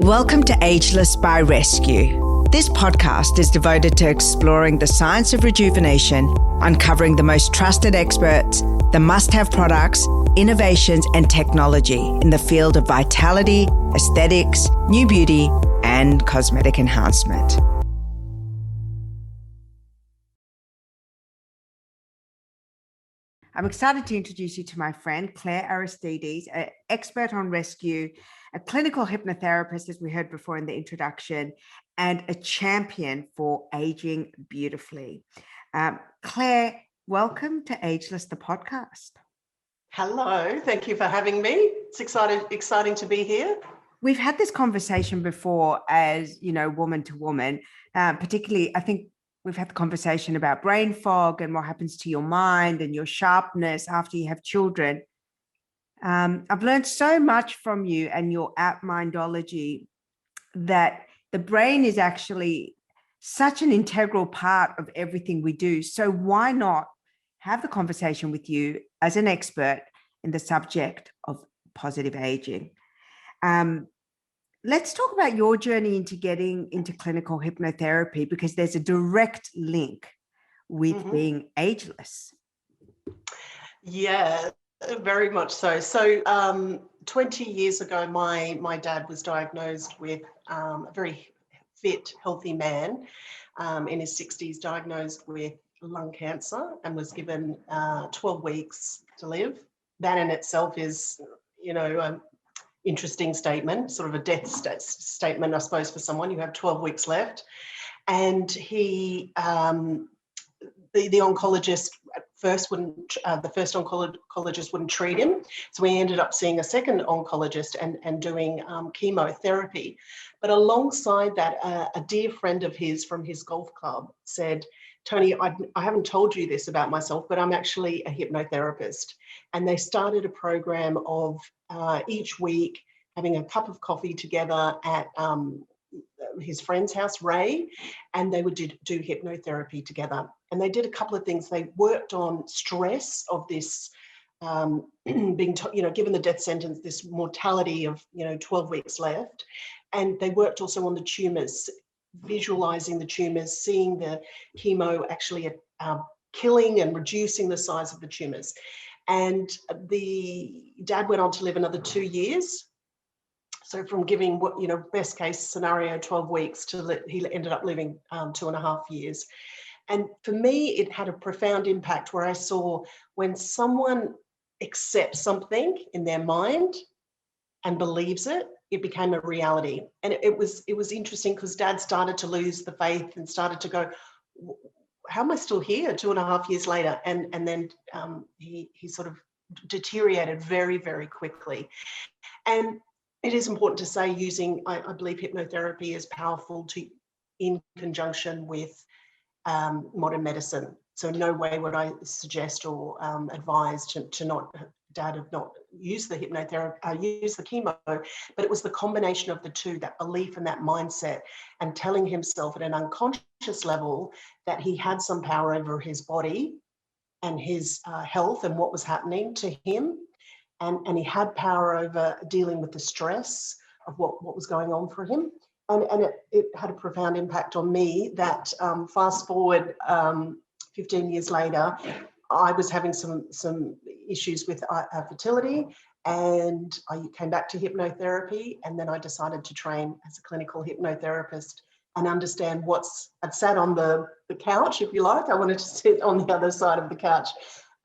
Welcome to Ageless by Rescu. This podcast is devoted to exploring the science of rejuvenation, uncovering the most trusted experts, the must-have products, innovations, and technology in the field of vitality, aesthetics, new beauty, and cosmetic enhancement. I'm excited to introduce you to my friend, Claire Aristides, an expert on Rescu, a clinical hypnotherapist, as we heard before in the introduction, and a champion for aging beautifully. Claire, welcome to Ageless, the podcast. Hello, thank you for having me. It's exciting to be here. We've had this conversation before as, woman to woman, particularly, I think, we've had the conversation about brain fog and what happens to your mind and your sharpness after you have children. I've learned so much from you and your app Mindology that the brain is actually such an integral part of everything we do. So why not have the conversation with you as an expert in the subject of positive aging? Let's talk about your journey into getting into clinical hypnotherapy, because there's a direct link with being ageless. Yeah, very much so. So 20 years ago, my dad was diagnosed with a very fit, healthy man in his 60s, diagnosed with lung cancer, and was given 12 weeks to live. That in itself is, interesting statement, sort of a death statement, I suppose, for someone. You have 12 weeks left. And he, the oncologist at first the first oncologist wouldn't treat him. So we ended up seeing a second oncologist and doing chemotherapy. But alongside that, a dear friend of his from his golf club said, "Tony, I haven't told you this about myself, but I'm actually a hypnotherapist." And they started a program of each week having a cup of coffee together at his friend's house, Ray, and they would do hypnotherapy together. And they did a couple of things. They worked on stress of this being, given the death sentence, this mortality of, 12 weeks left. And they worked also on the tumours, visualizing the tumours, seeing the chemo actually killing and reducing the size of the tumours. And the dad went on to live another 2 years. So from giving what, best case scenario, 12 weeks, to he ended up living 2.5 years. And for me, it had a profound impact where I saw when someone accepts something in their mind and believes it, it became a reality. And it was interesting because Dad started to lose the faith and started to go, how am I still here 2.5 years later? And then he sort of deteriorated very, very quickly. And it is important to say, I believe hypnotherapy is powerful in conjunction with modern medicine. So no way would I suggest or advise to not, Dad have not used the hypnotherapy, used the chemo, but it was the combination of the two, that belief and that mindset, and telling himself at an unconscious level that he had some power over his body and his health and what was happening to him. And he had power over dealing with the stress of what was going on for him. And it had a profound impact on me that fast forward 15 years later, I was having some issues with fertility, and I came back to hypnotherapy, and then I decided to train as a clinical hypnotherapist and understand I'd sat on the couch, if you like. I wanted to sit on the other side of the couch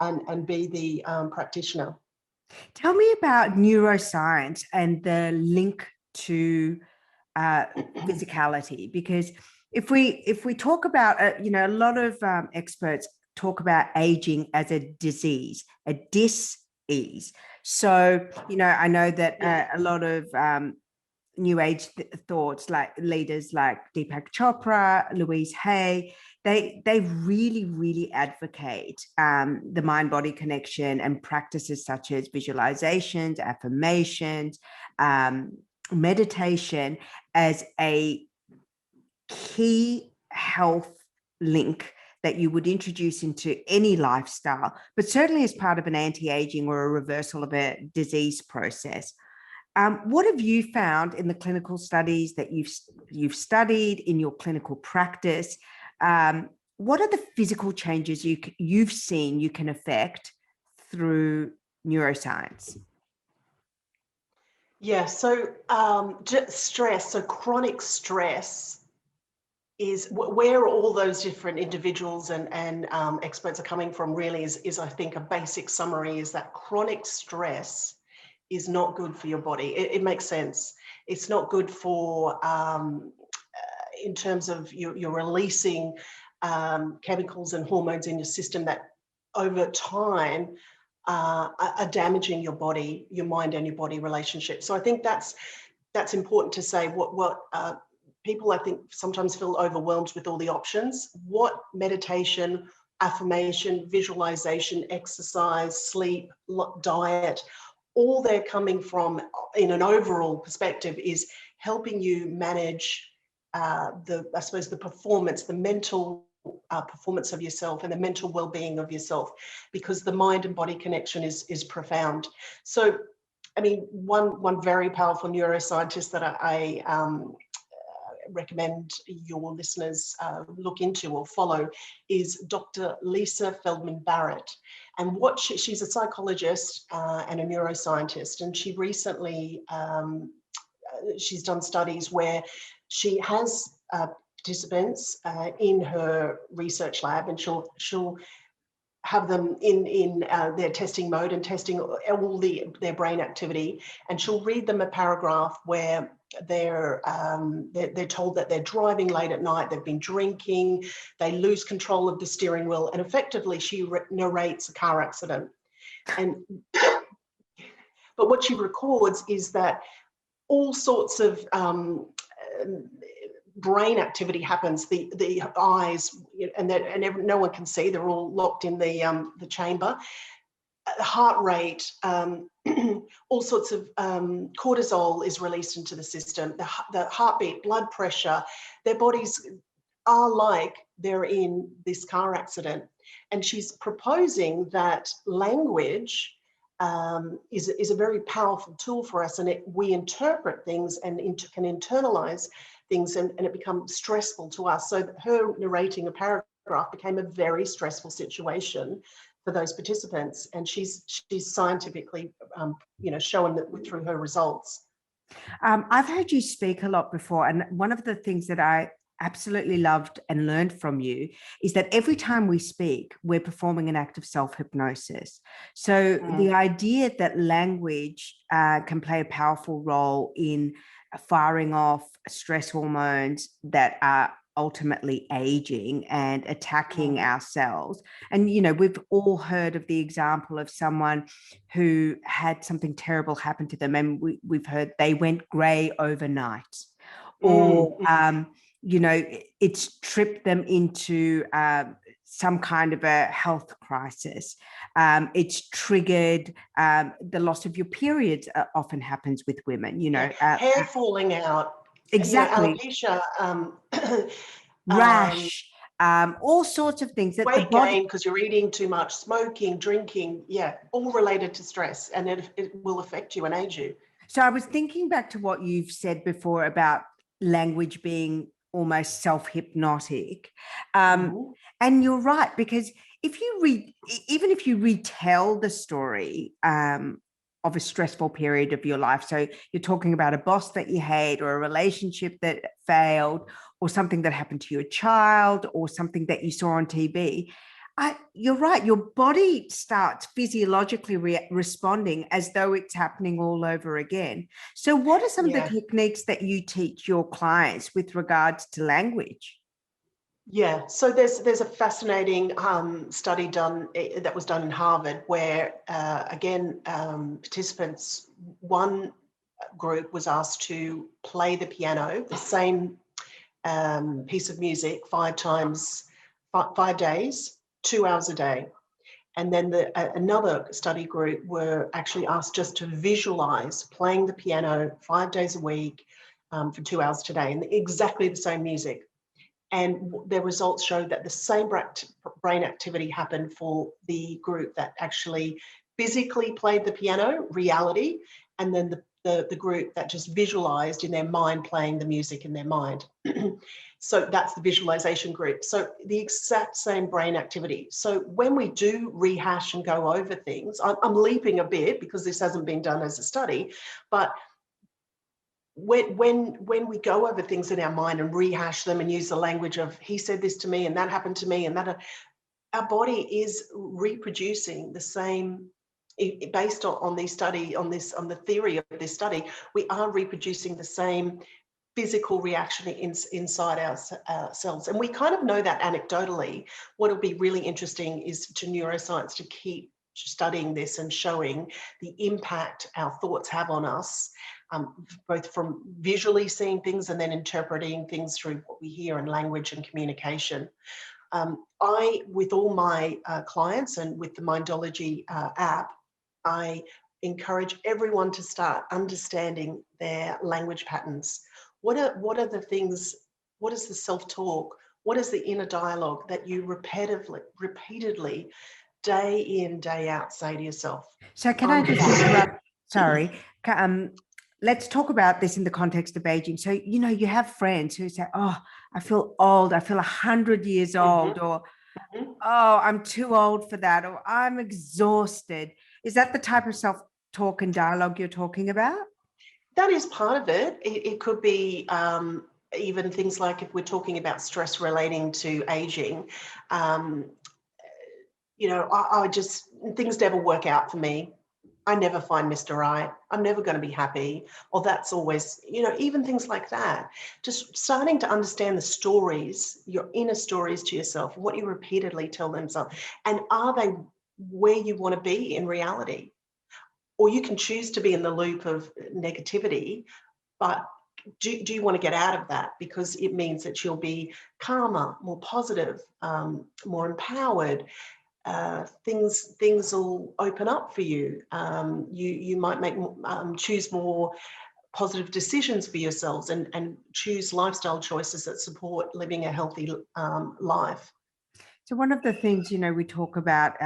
and be the practitioner. Tell me about neuroscience and the link to physicality, because if we talk about, a lot of experts talk about aging as a disease, a dis-ease. So, I know that a lot of new age thoughts, like leaders like Deepak Chopra, Louise Hay, they really, really advocate the mind-body connection and practices such as visualizations, affirmations, meditation as a key health link that you would introduce into any lifestyle, but certainly as part of an anti-aging or a reversal of a disease process. What have you found in the clinical studies that you've studied in your clinical practice? What are the physical changes you've seen you can affect through neuroscience? Yeah, so stress, so chronic stress is where all those different individuals and experts are coming from. Really is I think a basic summary is that chronic stress is not good for your body. It makes sense. It's not good for in terms of you're releasing chemicals and hormones in your system that over time are damaging your body, your mind and your body relationship. So I think that's important to say. What people I think sometimes feel overwhelmed with all the options. What meditation, affirmation, visualization, exercise, sleep, diet, all they're coming from in an overall perspective is helping you manage I suppose the performance, the mental performance of yourself and the mental well-being of yourself, because the mind and body connection is profound. So, I mean, one very powerful neuroscientist that I recommend your listeners look into or follow is Dr. Lisa Feldman Barrett. And what she's a psychologist and a neuroscientist, and she recently she's done studies where she has participants in her research lab, and she'll have them in their testing mode and testing all their brain activity, and she'll read them a paragraph where they're told that they're driving late at night, they've been drinking, they lose control of the steering wheel, and effectively she narrates a car accident. And but what she records is that all sorts of brain activity happens. The eyes, and no one can see; they're all locked in the chamber. The heart rate, all sorts of cortisol is released into the system. The heartbeat, blood pressure. Their bodies are like they're in this car accident, and she's proposing that language is a very powerful tool for us, and we interpret things and can internalize things, and it becomes stressful to us. So her narrating a paragraph became a very stressful situation for those participants, and she's scientifically shown that through her results. I've heard you speak a lot before, and one of the things that I absolutely loved and learned from you is that every time we speak, we're performing an act of self-hypnosis. So the idea that language can play a powerful role in firing off stress hormones that are ultimately aging and attacking ourselves. And, we've all heard of the example of someone who had something terrible happen to them, and we've heard they went gray overnight, or it's tripped them into some kind of a health crisis. It's triggered the loss of your periods. Often happens with women, hair falling out, exactly, alopecia, rash, all sorts of things that weight the body gain because you're eating too much, smoking, drinking, all related to stress, and it will affect you and age you. So I was thinking back to what you've said before about language being almost self-hypnotic. And you're right, because even if you retell the story of a stressful period of your life, so you're talking about a boss that you hate, or a relationship that failed, or something that happened to your child, or something that you saw on TV, you're right, your body starts physiologically responding as though it's happening all over again. So what are some of the techniques that you teach your clients with regards to language? Yeah, so there's a fascinating study that was done in Harvard, where again participants, one group was asked to play the piano, the same piece of music 5 times, 5 days, 2 hours a day. And then another study group were actually asked just to visualize playing the piano 5 days a week for 2 hours today, and exactly the same music. And their results showed that the same brain activity happened for the group that actually physically played the piano, reality, and then the group that just visualized in their mind playing the music in their mind. So that's the visualization group. So the exact same brain activity. So when we do rehash and go over things, I'm leaping a bit because this hasn't been done as a study, but when we go over things in our mind and rehash them and use the language of he said this to me and that happened to me and that, our body is reproducing the same. Based on the study, on the theory of this study, we are reproducing the same physical reaction inside our cells. And we kind of know that anecdotally. What will be really interesting is to neuroscience to keep studying this and showing the impact our thoughts have on us, both from visually seeing things and then interpreting things through what we hear in language and communication. With all my clients and with the Mindology app, I encourage everyone to start understanding their language patterns. What are the things, what is the self-talk, what is the inner dialogue that you repeatedly, day in, day out, say to yourself? So can I just interrupt? Sorry. Let's talk about this in the context of aging. So, you have friends who say, oh, I feel old. I feel 100 years old, or, oh, I'm too old for that, or I'm exhausted. Is that the type of self-talk and dialogue you're talking about? That is part of it. It could be even things like if we're talking about stress relating to aging, I just, things never work out for me. I never find Mr. Right. I'm never going to be happy. Or that's always, even things like that. Just starting to understand the stories, your inner stories to yourself, what you repeatedly tell themselves, and are they where you want to be in reality? Or you can choose to be in the loop of negativity, but do you want to get out of that? Because it means that you'll be calmer, more positive, more empowered. Things will open up for you. You might choose more positive decisions for yourselves and choose lifestyle choices that support living a healthy life. So one of the things, we talk about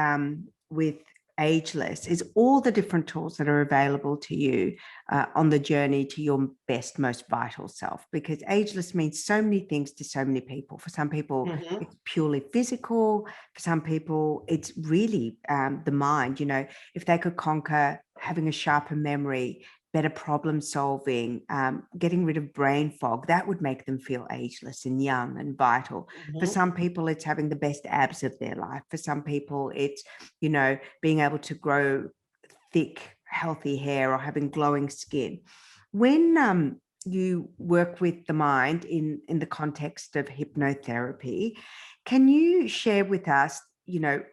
with Ageless is all the different tools that are available to you on the journey to your best, most vital self, because Ageless means so many things to so many people. For some people, it's purely physical. For some people, it's really the mind. If they could conquer having a sharper memory, better problem solving, getting rid of brain fog, that would make them feel ageless and young and vital. For some people, it's having the best abs of their life. For some people, it's, being able to grow thick, healthy hair or having glowing skin. When you work with the mind in the context of hypnotherapy, can you share with us,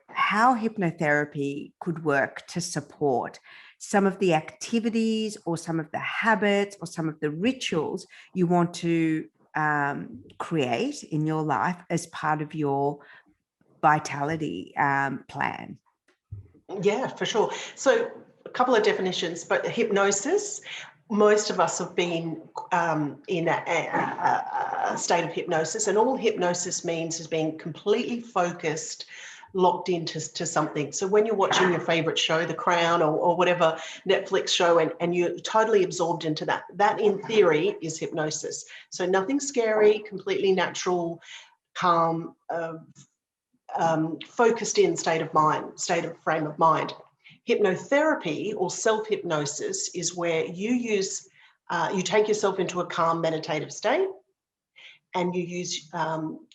how hypnotherapy could work to support some of the activities or some of the habits or some of the rituals you want to create in your life as part of your vitality plan? Yeah, for sure. So a couple of definitions, but hypnosis, most of us have been in a state of hypnosis, and all hypnosis means is being completely focused, locked into something. So when you're watching your favorite show, The Crown or whatever Netflix show, and you're totally absorbed into that in theory is hypnosis. So nothing scary, completely natural, calm, focused in state of frame of mind. Hypnotherapy or self-hypnosis is where you take yourself into a calm meditative state, and you use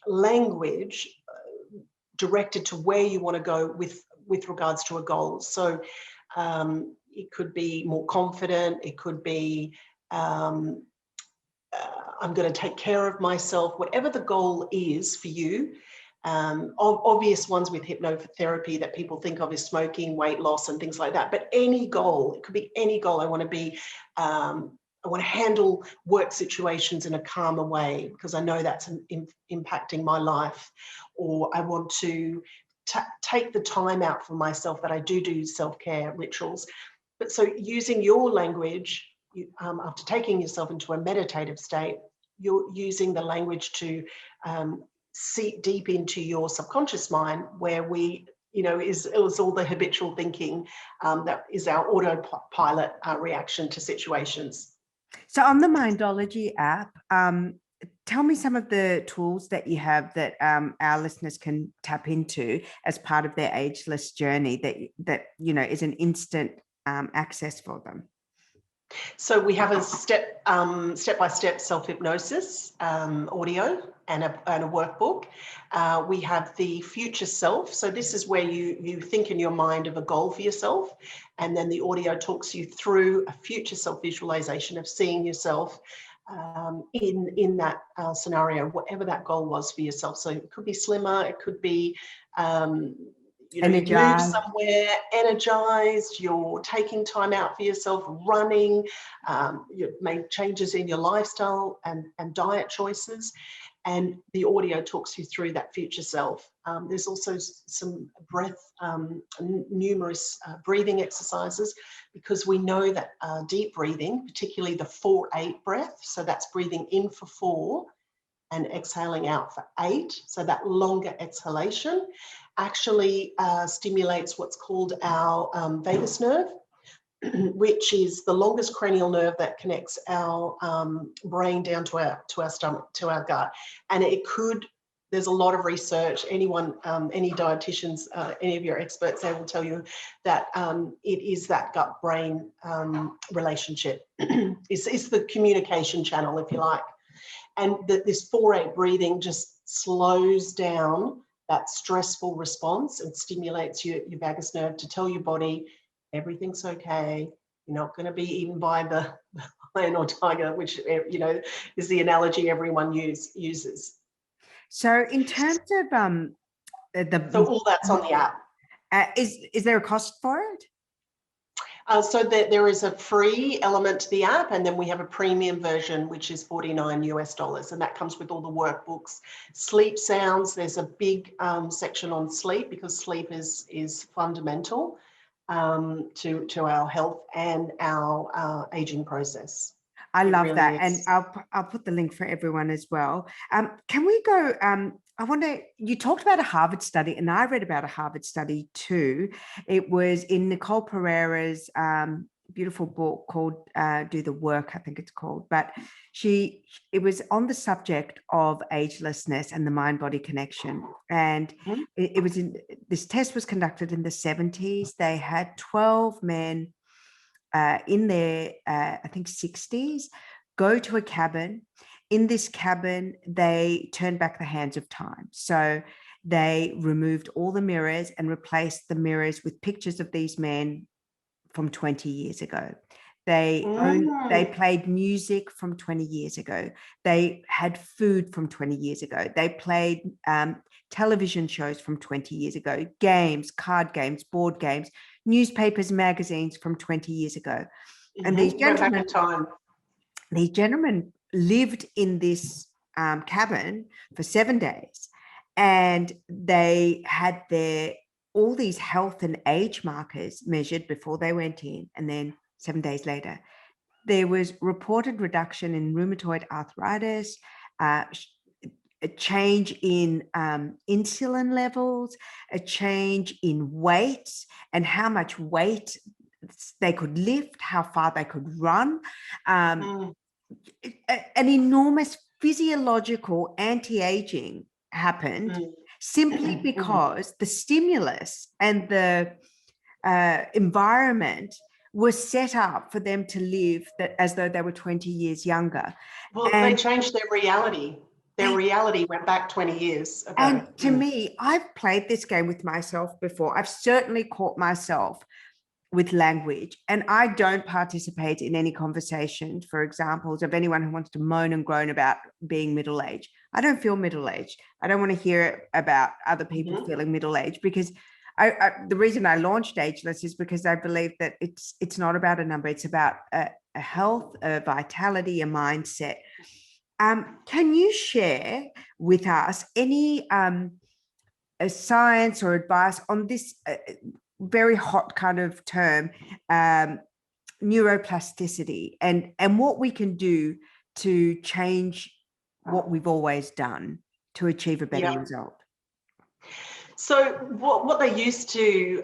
language directed to where you want to go with regards to a goal. So it could be more confident. It could be I'm going to take care of myself. Whatever the goal is for you. Obvious ones with hypnotherapy that people think of is smoking, weight loss, and things like that. But any goal, it could be any goal. I want to handle work situations in a calmer way because I know that's impacting my life. Or I want to take the time out for myself that I do self-care rituals. But so using your language, after taking yourself into a meditative state, you're using the language to seep deep into your subconscious mind, where we it was all the habitual thinking that is our autopilot reaction to situations. So on the Mindology app, tell me some of the tools that you have that our listeners can tap into as part of their ageless journey that is an instant access for them. So we have a step-by-step self-hypnosis audio and a workbook. We have the future self. So this is where you think in your mind of a goal for yourself, and then the audio talks you through a future self visualization of seeing yourself in that scenario, whatever that goal was for yourself. So it could be slimmer, it could be you move somewhere, energized, you're taking time out for yourself, running, you've made changes in your lifestyle and diet choices, and the audio talks you through that future self. There's also some numerous breathing exercises, because we know that deep breathing, particularly the 4-8 breath, so that's breathing in for 4 and exhaling out for 8, so that longer exhalation actually stimulates what's called our vagus nerve, which is the longest cranial nerve that connects our brain down to our stomach, to our gut. And there's a lot of research, anyone, any dietitians, any of your experts, they will tell you that it is that gut-brain relationship. It's the communication channel, if you like. And this 4-8 breathing just slows down that stressful response and stimulates your vagus nerve to tell your body everything's okay. You're not going to be eaten by the lion or tiger, which is the analogy everyone uses. So in terms of so all that's on the app. Is there a cost for it? So there is a free element to the app, and then we have a premium version, which is $49, and that comes with all the workbooks. Sleep sounds, there's a big section on sleep, because sleep is fundamental to our health and our aging process. I love that. And I'll put the link for everyone as well. Can we go, I wonder, you talked about a Harvard study, and I read about a Harvard study too. It was in Nicole Pereira's beautiful book called Do the Work, I think it's called. But it was on the subject of agelessness and the mind-body connection. And this test was conducted in the 70s. They had 12 men in their, I think, 60s, go to a cabin. In this cabin, they turned back the hands of time. So they removed all the mirrors and replaced the mirrors with pictures of these men from 20 years ago. They played music from 20 years ago. They had food from 20 years ago. They played television shows from 20 years ago, games, card games, board games, newspapers, magazines from 20 years ago. And these gentlemen lived in this cabin for 7 days, and they had all these health and age markers measured before they went in, and then 7 days later, there was reported reduction in rheumatoid arthritis, a change in insulin levels, a change in weight and how much weight they could lift, how far they could run, an enormous physiological anti-aging happened simply because the stimulus and the environment was set up for them to live as though they were 20 years younger. Well, they changed their reality. Their reality went back 20 years ago. And to me, I've played this game with myself before. I've certainly caught myself with language, and I don't participate in any conversations, for examples, of anyone who wants to moan and groan about being middle-aged. I don't feel middle-aged. I don't want to hear about other people feeling middle-aged, because the reason I launched Ageless is because I believe that it's not about a number. It's about a health, a vitality, a mindset. Can you share with us any science or advice on this very hot kind of term, neuroplasticity, and what we can do to change what we've always done to achieve a better result? So what they used to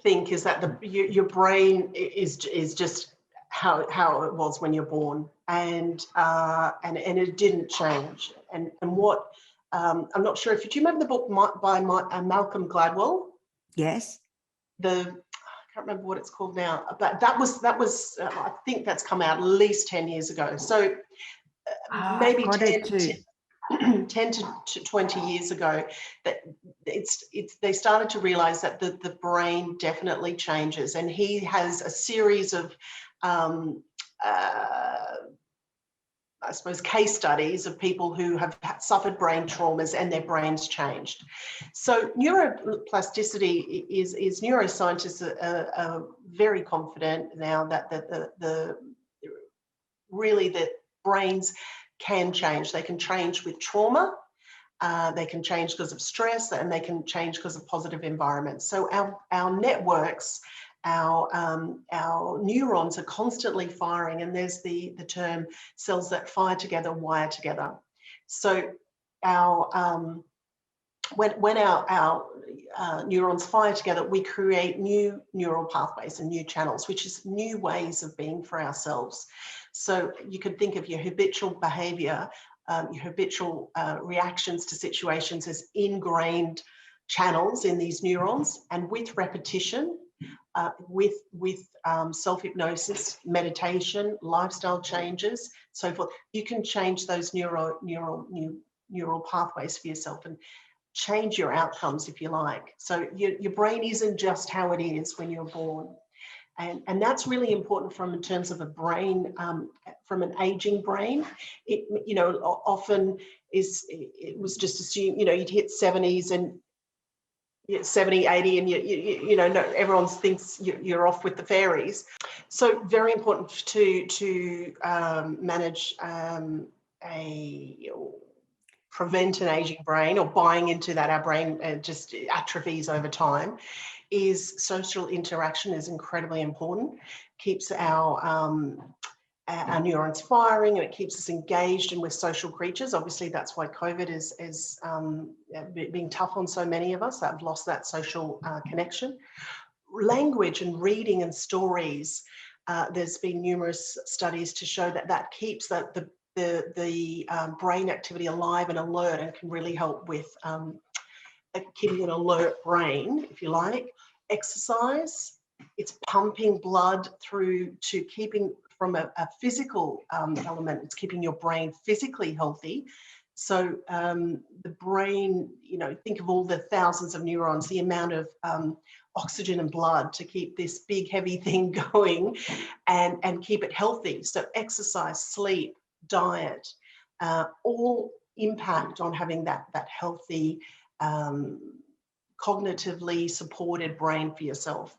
think is that your brain is just how it was when you're born, and it didn't change. And what I'm not sure if do you remember the book by Malcolm Gladwell? Yes. I can't remember what it's called now, but that was I think that's come out at least 10 years ago. So I've maybe got it too. 10 to 20 years ago, that they started to realize that the brain definitely changes. And he has a series of I suppose case studies of people who have suffered brain traumas and their brains changed. So neuroplasticity is neuroscientists are very confident now that the really that brains can change. They can change with trauma. They can change because of stress, and they can change because of positive environments. So our networks, our neurons are constantly firing, and there's the term cells that fire together wire together. So our when our neurons fire together, we create new neural pathways and new channels, which is new ways of being for ourselves. So you could think of your habitual behavior, your habitual reactions to situations as ingrained channels in these neurons, and with repetition, with self-hypnosis, meditation, lifestyle changes, so forth, you can change those neural pathways for yourself and change your outcomes, if you like. So your brain isn't just how it is when you're born. And that's really important in terms of a brain, from an aging brain. It, often it was just assumed, you'd hit 70s and 70, 80, and everyone thinks you're off with the fairies. So very important to manage prevent an aging brain, or buying into that our brain just atrophies over time, is social interaction is incredibly important. Keeps our neurons firing, and it keeps us engaged, and we're social creatures. Obviously, that's why COVID is being tough on so many of us that have lost that social connection. Language and reading and stories. There's been numerous studies to show that keeps the brain activity alive and alert, and can really help with keeping an alert brain, if you like. Exercise, it's pumping blood through to keeping from a physical element. It's keeping your brain physically healthy. So the brain, think of all the thousands of neurons, the amount of oxygen and blood to keep this big heavy thing going, and keep it healthy. So exercise, sleep, diet, all impact on having that healthy, cognitively supported brain for yourself.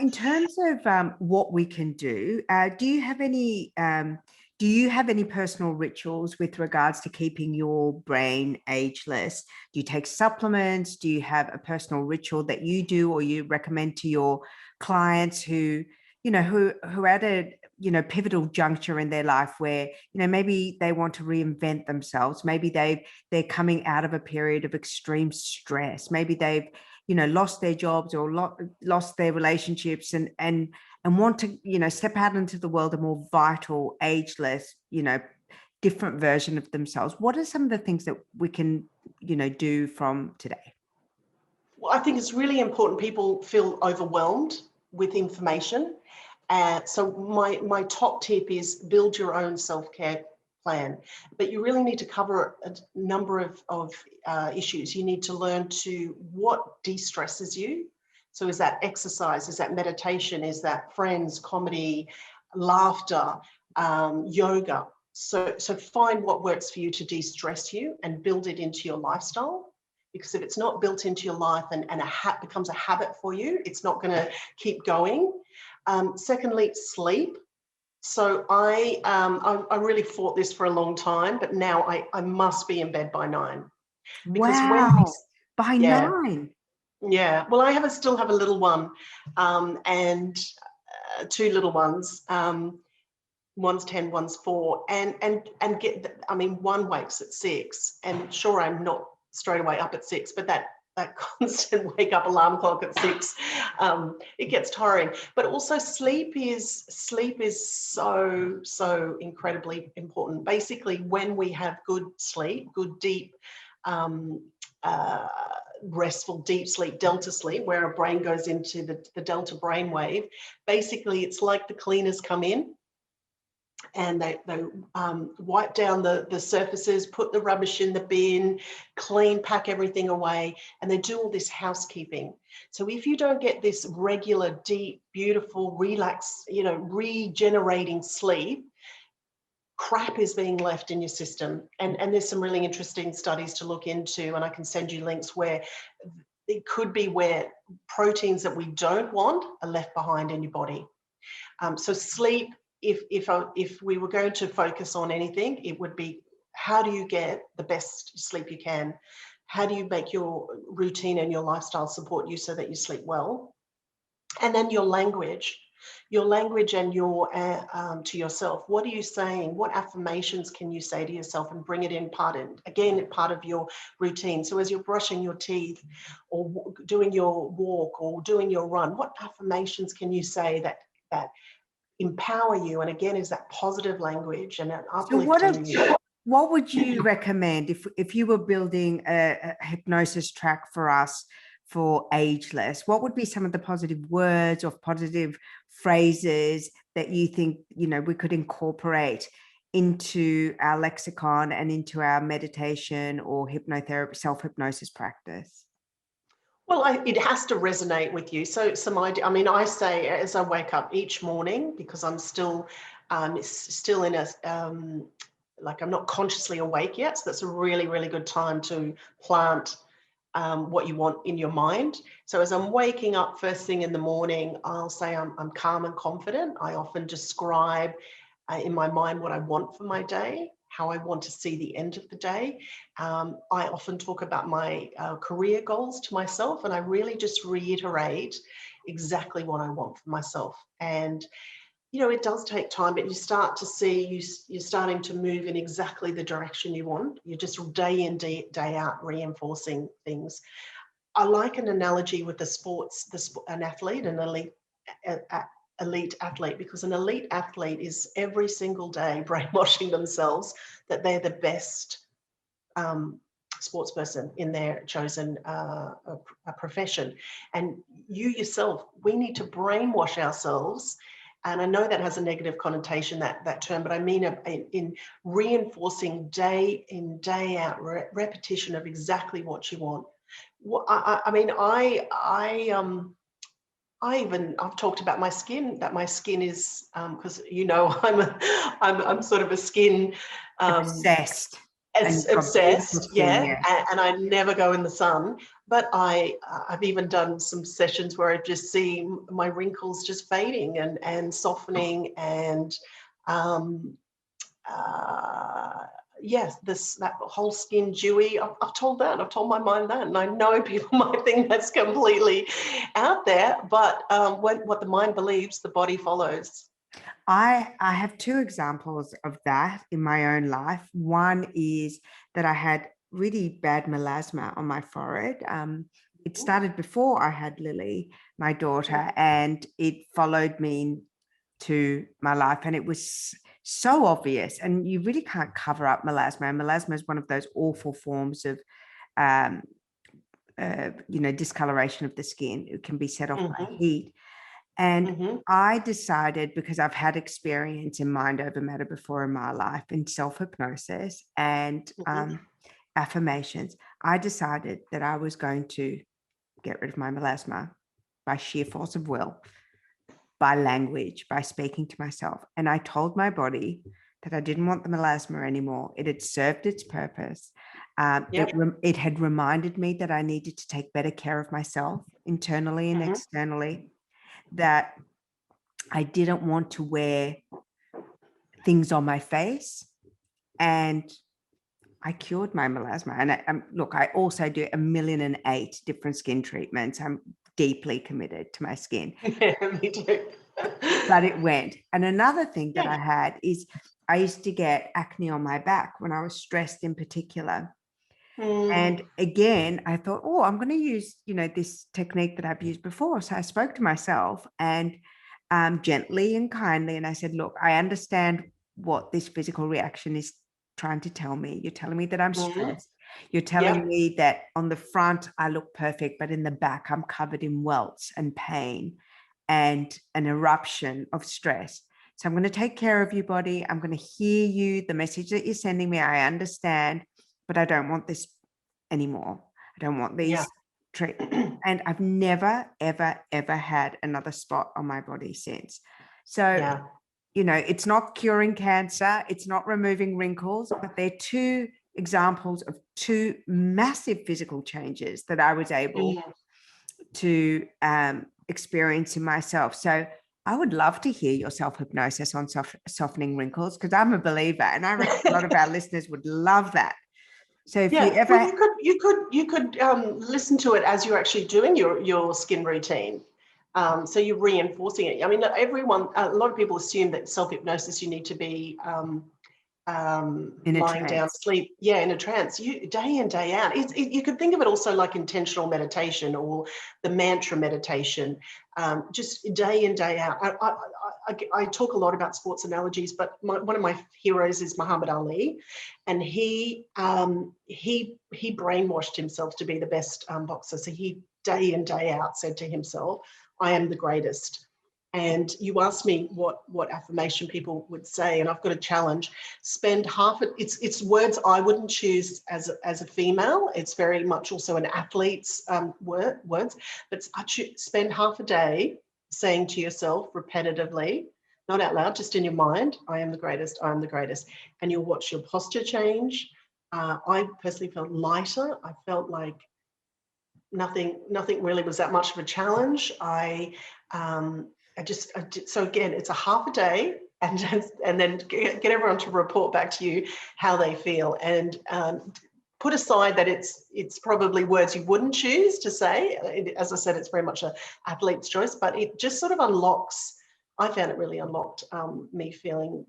In terms of what we can do, do you have any personal rituals with regards to keeping your brain ageless? Do you take supplements? Do you have a personal ritual that you do or you recommend to your clients who are at a pivotal juncture in their life where maybe they want to reinvent themselves? Maybe they're coming out of a period of extreme stress. Maybe they've lost their jobs or lost their relationships, and want to step out into the world a more vital, ageless, different version of themselves. What are some of the things that we can do from today? Well, I think it's really important people feel overwhelmed with information. So my top tip is build your own self-care plan, but you really need to cover a number of issues. You need to learn what de-stresses you. So is that exercise? Is that meditation? Is that friends, comedy, laughter, yoga? So find what works for you to de-stress you and build it into your lifestyle. Because if it's not built into your life and becomes a habit for you, it's not going to keep going. Secondly, sleep. So I really fought this for a long time, but now I must be in bed by 9. Because wow, by 9. Yeah. Well, I still have a little one, and 2 little ones. One's 10, one's 4, and one wakes at 6, and sure, I'm not straight away up at 6, but that constant wake up alarm clock at 6, it gets tiring. But also sleep is so incredibly important. Basically, when we have good sleep, good deep restful deep sleep, delta sleep, where our brain goes into the delta brainwave, basically it's like the cleaners come in and they wipe down the surfaces, put the rubbish in the bin, clean, pack everything away, and they do all this housekeeping. So if you don't get this regular, deep, beautiful, relaxed, regenerating sleep, crap is being left in your system. And there's some really interesting studies to look into, and I can send you links where it could be where proteins that we don't want are left behind in your body. So sleep, if we were going to focus on anything, it would be, how do you get the best sleep you can? How do you make your routine and your lifestyle support you so that you sleep well? And then your language and your to yourself. What are you saying? What affirmations can you say to yourself and bring it in part of your routine? So as you're brushing your teeth or doing your walk or doing your run, what affirmations can you say that empower you? And again, is that positive language and that uplifting you? What would you recommend if you were building a hypnosis track for us for Ageless? What would be some of the positive words or positive phrases that you think, we could incorporate into our lexicon and into our meditation or hypnotherapy, self-hypnosis practice? Well, it has to resonate with you. So some idea, I say as I wake up each morning, because I'm still in a, like I'm not consciously awake yet. So that's a really, really good time to plant what you want in your mind. So as I'm waking up first thing in the morning, I'll say I'm calm and confident. I often describe in my mind what I want for my day, how I want to see the end of the day. I often talk about my career goals to myself, and I really just reiterate exactly what I want for myself. And it does take time, but you start to see you're starting to move in exactly the direction you want. You're just day in, day out reinforcing things. I like an analogy with an athlete, an elite athlete, because an elite athlete is every single day brainwashing themselves that they're the best sports person in their chosen profession. And you yourself, we need to brainwash ourselves. And I know that has a negative connotation, that term, but I mean in reinforcing day in, day out, repetition of exactly what you want. I've talked about my skin, that my skin is, because I'm sort of a skin Obsessed. Obsessed, yeah. And I never go in the sun, but I've even done some sessions where I just see my wrinkles just fading and softening, and yes, that whole skin dewy. I've told my mind that, and I know people might think that's completely out there, but what the mind believes, the body follows. I have two examples of that in my own life. One is that I had really bad melasma on my forehead. It started before I had Lily, my daughter, and it followed me to my life, and it was so obvious, and you really can't cover up melasma. And melasma is one of those awful forms of discoloration of the skin. It can be set off by heat. And I decided, because I've had experience in mind over matter before in my life, in self-hypnosis and affirmations, I decided that I was going to get rid of my melasma by sheer force of will, by language, by speaking to myself. And I told my body that I didn't want the melasma anymore. It had served its purpose. It had reminded me that I needed to take better care of myself internally and externally, that I didn't want to wear things on my face, and I cured my melasma. And look, I also do 1,000,008 different skin treatments. I'm deeply committed to my skin. Yeah, me too. But it went. And another thing that I had is I used to get acne on my back when I was stressed in particular. And again, I thought, oh, I'm going to use, this technique that I've used before. So I spoke to myself and gently and kindly, and I said, look, I understand what this physical reaction is trying to tell me. You're telling me that I'm stressed. You're telling me that on the front, I look perfect, but in the back, I'm covered in welts and pain and an eruption of stress. So I'm going to take care of you, body. I'm going to hear you, the message that you're sending me. I understand, but I don't want this anymore. I don't want these treatments. And I've never, ever, ever had another spot on my body since. So, it's not curing cancer. It's not removing wrinkles, but they're two examples of two massive physical changes that I was able to experience in myself. So I would love to hear your self-hypnosis on softening wrinkles, because I'm a believer, and I reckon a lot of our listeners would love that. So if you ever, well, you could listen to it as you're actually doing your skin routine. So you're reinforcing it. I mean, a lot of people assume that self-hypnosis, you need to be lying down, sleep, in a trance. You day in, day out. You could think of it also like intentional meditation or the mantra meditation, just day in, day out. I talk a lot about sports analogies, but one of my heroes is Muhammad Ali, and he brainwashed himself to be the best boxer. So he day in, day out said to himself, "I am the greatest." And you asked me what affirmation people would say, and I've got a challenge. Spend half it. It's words I wouldn't choose as a female. It's very much also an athlete's words. But spend half a day saying to yourself repetitively, not out loud, just in your mind, "I am the greatest. I am the greatest," and you'll watch your posture change. I personally felt lighter. I felt like nothing really was that much of a challenge. So again, it's a half a day, and then get everyone to report back to you how they feel, and put aside that it's probably words you wouldn't choose to say. As I said, it's very much an athlete's choice, but it just sort of unlocks. I found it really unlocked me feeling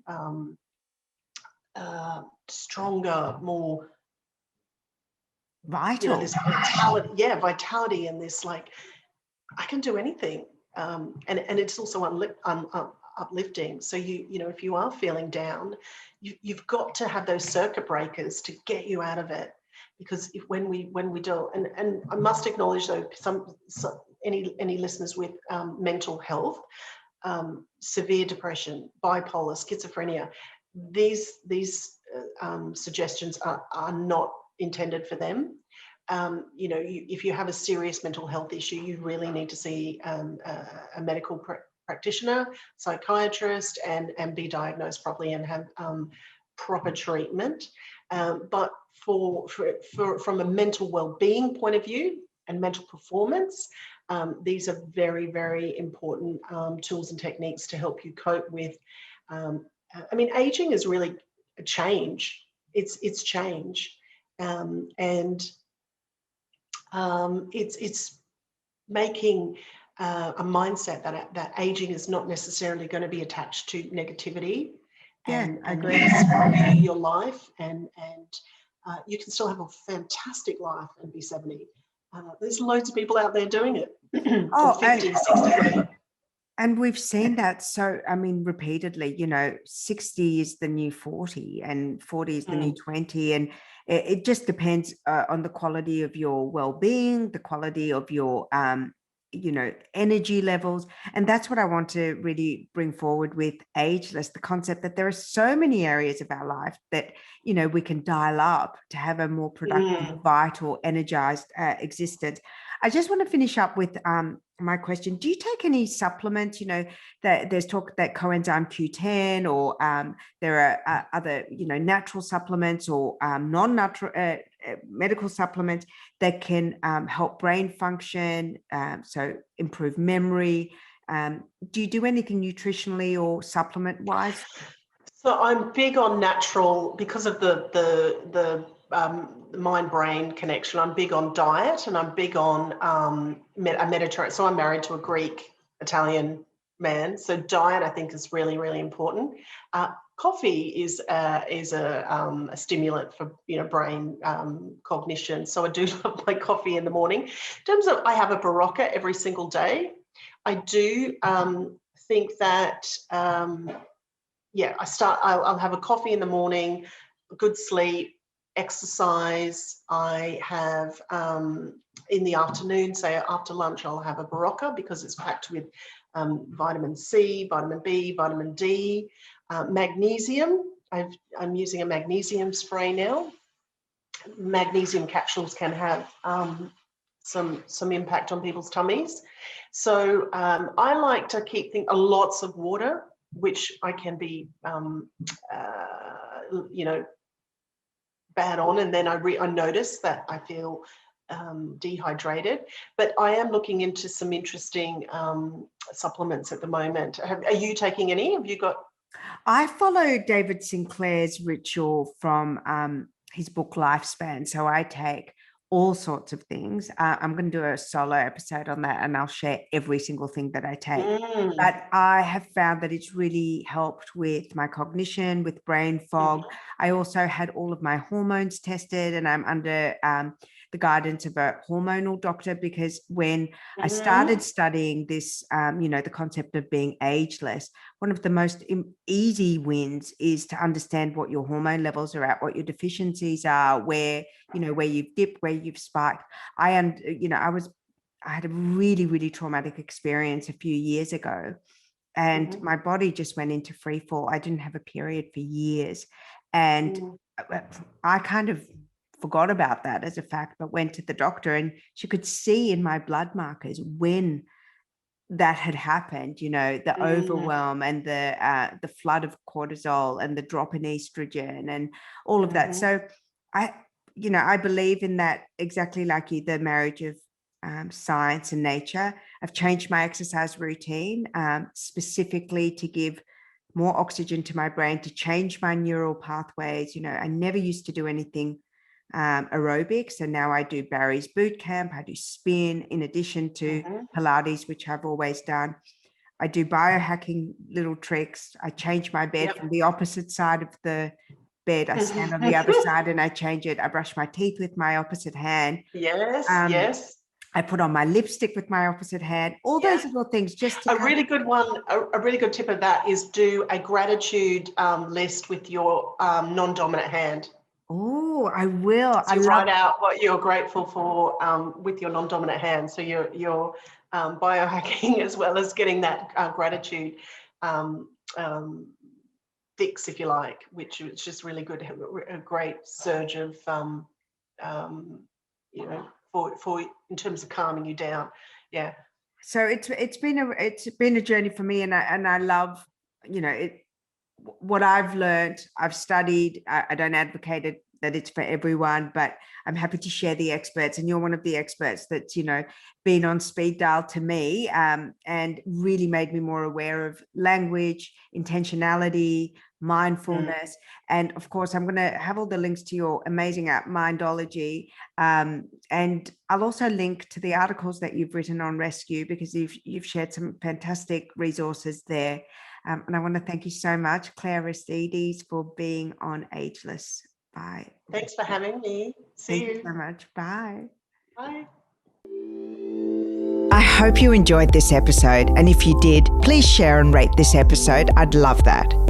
stronger, more vital. This vitality, and this like, I can do anything. And it's also uplifting. So if you are feeling down, you've got to have those circuit breakers to get you out of it. Because when we do, and I must acknowledge though, any listeners with mental health, severe depression, bipolar, schizophrenia, these suggestions are not intended for them. If you have a serious mental health issue, you really need to see a medical practitioner, psychiatrist, and be diagnosed properly and have proper treatment. But from a mental well-being point of view and mental performance, these are very, very important tools and techniques to help you cope with. Aging is really a change. It's change, and it's making a mindset that aging is not necessarily going to be attached to negativity. And I agree. Your life, and you can still have a fantastic life and be 70. There's loads of people out there doing it. Oh, 50, 60, whatever. And we've seen that. So, repeatedly, 60 is the new 40 and 40 is the new 20. And it just depends on the quality of your well-being, the quality of your, energy levels. And that's what I want to really bring forward with Ageless, the concept that there are so many areas of our life that, we can dial up to have a more productive, vital, energized existence. I just want to finish up with my question. Do you take any supplements? That there's talk that coenzyme Q10, or there are other, natural supplements or non-natural medical supplements that can help brain function, so improve memory. Do you do anything nutritionally or supplement-wise? So I'm big on natural because of the mind-brain connection. I'm big on diet, and I'm big on a Mediterranean. So I'm married to a Greek Italian man. So diet, I think, is really, really important. coffee is a stimulant for brain cognition. So I do love my coffee in the morning. In terms of, I have a Barocca every single day. I do think that I'll have a coffee in the morning, good sleep, exercise. I have in the afternoon, say after lunch, I'll have a Barocca because it's packed with vitamin C, vitamin B, vitamin D, magnesium. I'm using a magnesium spray now. Magnesium capsules can have some impact on people's tummies. So I like to keep lots of water, which I can be, bad on, and then I notice that I feel dehydrated. But I am looking into some interesting supplements at the moment. Are you taking any? Have you got? I follow David Sinclair's ritual from his book Lifespan. So I take all sorts of things. I'm going to do a solo episode on that, and I'll share every single thing that I take. But I have found that it's really helped with my cognition, with brain fog. I also had all of my hormones tested, and I'm under the guidance of a hormonal doctor, because when I started studying this, the concept of being ageless, one of the most easy wins is to understand what your hormone levels are at, what your deficiencies are, where you've dipped, where you've spiked. I had a really, really traumatic experience a few years ago, and my body just went into free fall. I didn't have a period for years, and I kind of forgot about that as a fact, but went to the doctor, and she could see in my blood markers when that had happened, the overwhelm and the flood of cortisol and the drop in estrogen and all of that. So I believe in that, exactly like you, the marriage of science and nature. I've changed my exercise routine specifically to give more oxygen to my brain, to change my neural pathways. I never used to do anything aerobic. So now I do Barry's boot camp. I do spin in addition to Pilates, which I've always done. I do biohacking little tricks. I change my bed from the opposite side of the bed. I stand on the other side and I change it. I brush my teeth with my opposite hand. Yes. I put on my lipstick with my opposite hand. All those little things. Just to a really good one. A really good tip of that is do a gratitude list with your non-dominant hand. Oh, I will. So write out what you're grateful for with your non-dominant hand. So you're biohacking as well as getting that gratitude fix, if you like, which is just really good. A great surge of, for in terms of calming you down. Yeah. So it's been a journey for me, and I love, what I've learned. I've studied. I don't advocate it, that it's for everyone, but I'm happy to share the experts, and you're one of the experts that's been on speed dial to me, and really made me more aware of language, intentionality, mindfulness. And of course, I'm going to have all the links to your amazing app, Mindology, and I'll also link to the articles that you've written on Rescu, because you've shared some fantastic resources there. And I want to thank you so much, Claire Aristides, for being on Ageless. Bye. Thanks for having me. Thank you so much. Bye. Bye. I hope you enjoyed this episode. And if you did, please share and rate this episode. I'd love that.